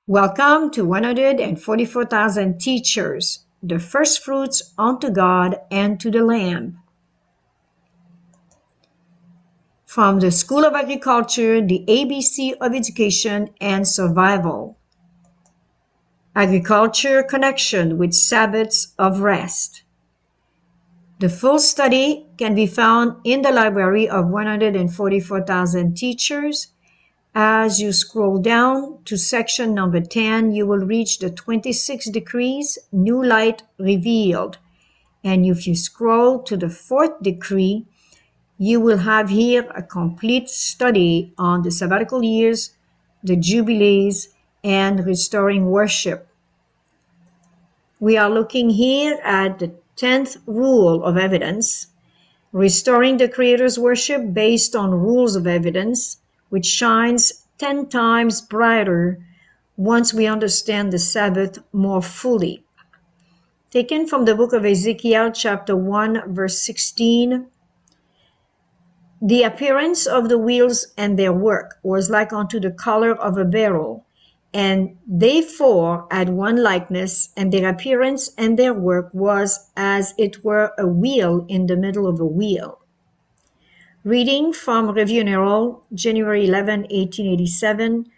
Welcome to 144,000 Teachers, the first fruits unto God and to the Lamb. From the School of Agriculture, the ABC of Education and Survival. Agriculture Connection with Sabbaths of Rest. The full study can be found in the library of 144,000 Teachers. As you scroll down to section number 10, you will reach the 26 decrees, new light revealed. And if you scroll to the fourth decree, you will have here a complete study on the sabbatical years, the jubilees, and restoring worship. We are looking here at the 10th rule of evidence, restoring the Creator's worship based on rules of evidence, which shines 10 times brighter once we understand the Sabbath more fully. Taken from the book of Ezekiel, chapter 1, verse 16, the appearance of the wheels and their work was like unto the color of a beryl, and they four had one likeness, and their appearance and their work was as it were a wheel in the middle of a wheel. Reading from Review and Herald, January 11, 1887,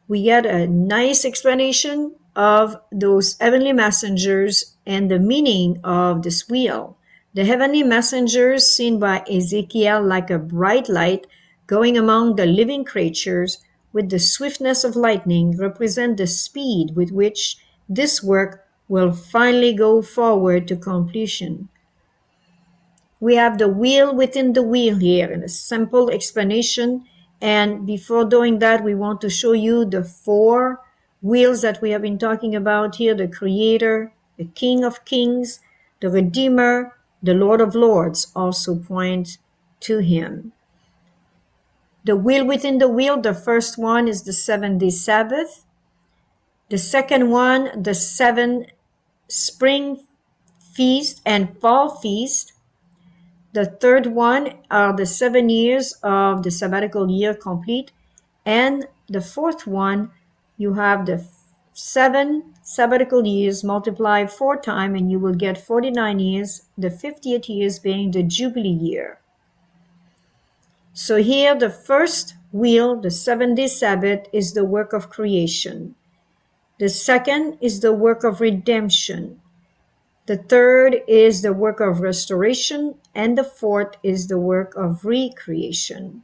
we get a nice explanation of those heavenly messengers and the meaning of this wheel. The heavenly messengers seen by Ezekiel like a bright light going among the living creatures with the swiftness of lightning represent the speed with which this work will finally go forward to completion. We have the wheel within the wheel here in a simple explanation. And before doing that, we want to show you the four wheels that we have been talking about here: the Creator, the King of Kings, the Redeemer, the Lord of Lords also point to Him. The wheel within the wheel, the first one is the 7-day Sabbath. The second one, the 7 spring feast and fall feast. The third one are the 7 years of the sabbatical year complete. And the fourth one, you have the 7 sabbatical years multiplied 4 times, and you will get 49 years, the 50th years being the Jubilee year. So here the first wheel, the 7-day Sabbath, is the work of creation. The second is the work of redemption. The third is the work of restoration, and the fourth is the work of recreation.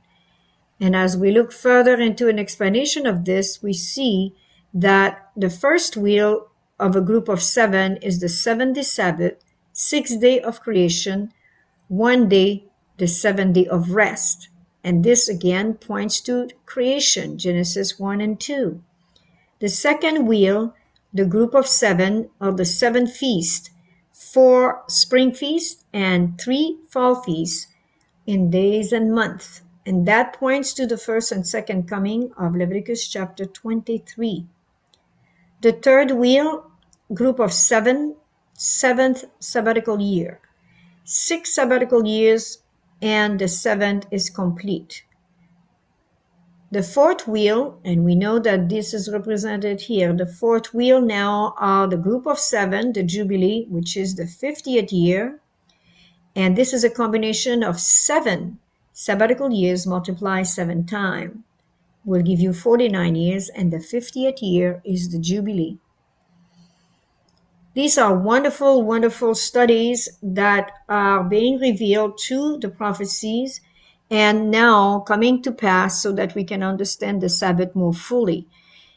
And as we look further into an explanation of this, we see that the first wheel of a group of 7 is the 7-day Sabbath, 6th day of creation, 1 day, the 7th day of rest. And this again points to creation, Genesis 1 and 2. The second wheel, the group of 7, are the 7 feasts, 4 spring feasts and 3 fall feasts in days and months. And that points to the first and second coming of Leviticus chapter 23. The third wheel, group of 7, 7th sabbatical year. 6 sabbatical years, and the 7th is complete. The fourth wheel, and we know that this is represented here, the fourth wheel now are the group of 7, the Jubilee, which is the 50th year. And this is a combination of 7 sabbatical years multiplied 7 times. Will give you 49 years, and the 50th year is the Jubilee. These are wonderful, wonderful studies that are being revealed to the prophecies and now coming to pass so that we can understand the Sabbath more fully.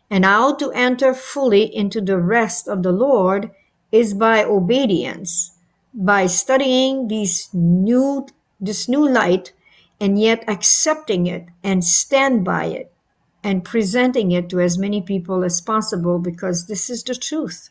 And how to enter fully into the rest of the Lord is by obedience, by studying this new light and yet accepting it and stand by it and presenting it to as many people as possible, because this is the truth.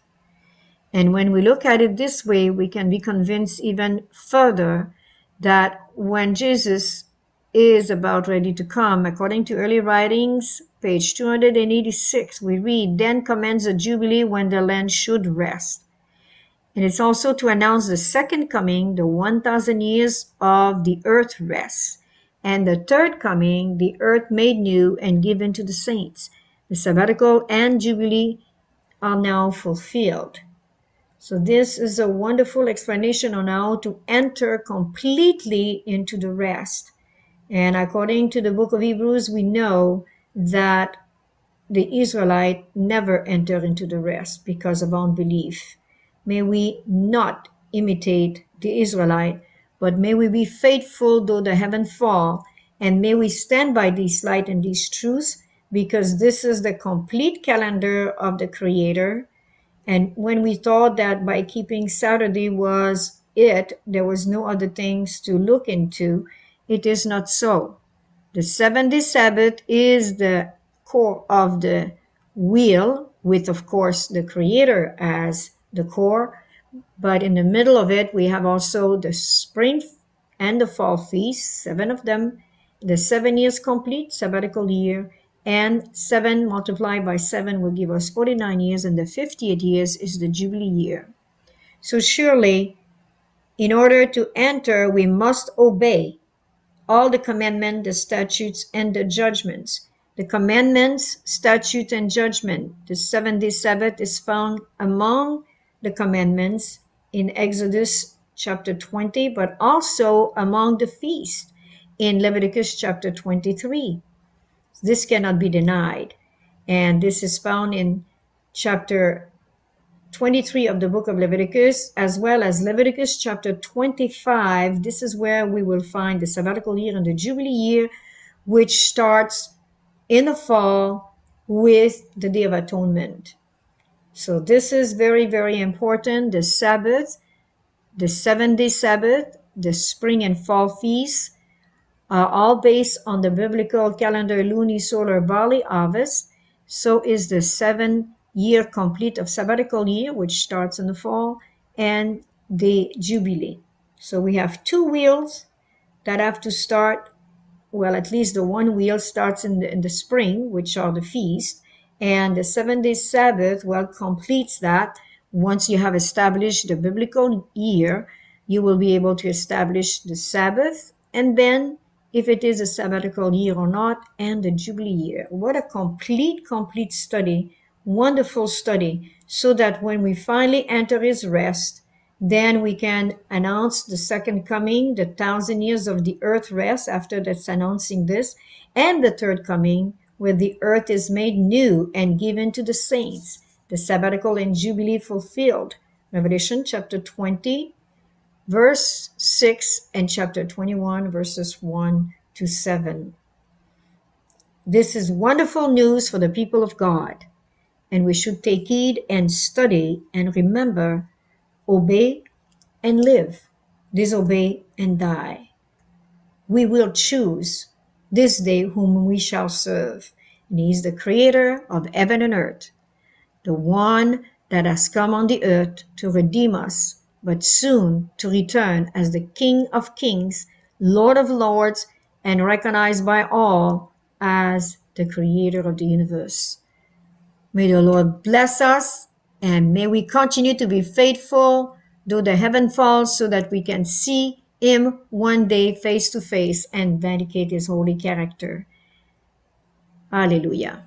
And when we look at it this way, we can be convinced even further that when Jesus is about ready to come, according to early writings, page 286, we read, "Then commends a jubilee when the land should rest." And it's also to announce the second coming, the 1,000 years of the earth rest. And the third coming, the earth made new and given to the saints. The sabbatical and jubilee are now fulfilled. So this is a wonderful explanation on how to enter completely into the rest. And according to the book of Hebrews, we know that the Israelite never entered into the rest because of unbelief. May we not imitate the Israelite, but may we be faithful though the heaven fall, and may we stand by this light and these truths, because this is the complete calendar of the Creator. And when we thought that by keeping Saturday was it, there was no other things to look into, it is not so. The 7-day Sabbath is the core of the wheel, with, of course, the Creator as the core. But in the middle of it, we have also the spring and the fall feasts, 7 of them, the 7 years complete sabbatical year, and 7 multiplied by 7 will give us 49 years, and the 50th years is the Jubilee year. So surely, in order to enter, we must obey all the commandments, the statutes, and the judgments. The commandments, statute, and judgment. The 7-day Sabbath is found among the commandments in Exodus chapter 20, but also among the feast in Leviticus chapter 23. This cannot be denied. And this is found in chapter 23 of the book of Leviticus, as well as Leviticus chapter 25. This is where we will find the sabbatical year and the Jubilee year, which starts in the fall with the Day of Atonement. So this is very, very important. The Sabbath, the 7-day Sabbath, the spring and fall feasts are all based on the biblical calendar lunisolar barley harvest. So is the 7-year complete of sabbatical year, which starts in the fall, and the Jubilee. So we have 2 wheels that have to start. Well, at least the one wheel starts in the spring, which are the feast, and the 7-day Sabbath, well, completes that. Once you have established the biblical year, you will be able to establish the Sabbath, and then if it is a sabbatical year or not, and the Jubilee year. What a complete study, wonderful study, so that when we finally enter his rest, then we can announce the second coming, the 1,000 years of the earth rest after that's announcing this, and the third coming, where the earth is made new and given to the saints, the sabbatical and jubilee fulfilled. Revelation chapter 20, verse 6, and chapter 21, verses 1 to 7. This is wonderful news for the people of God, and we should take heed and study and remember, obey and live, disobey and die. We will choose this day whom we shall serve. And he is the creator of heaven and earth, the one that has come on the earth to redeem us, but soon to return as the King of kings, Lord of lords, and recognized by all as the creator of the universe. May the Lord bless us, and may we continue to be faithful though the heaven falls, so that we can see him one day face to face and dedicate his holy character. Hallelujah.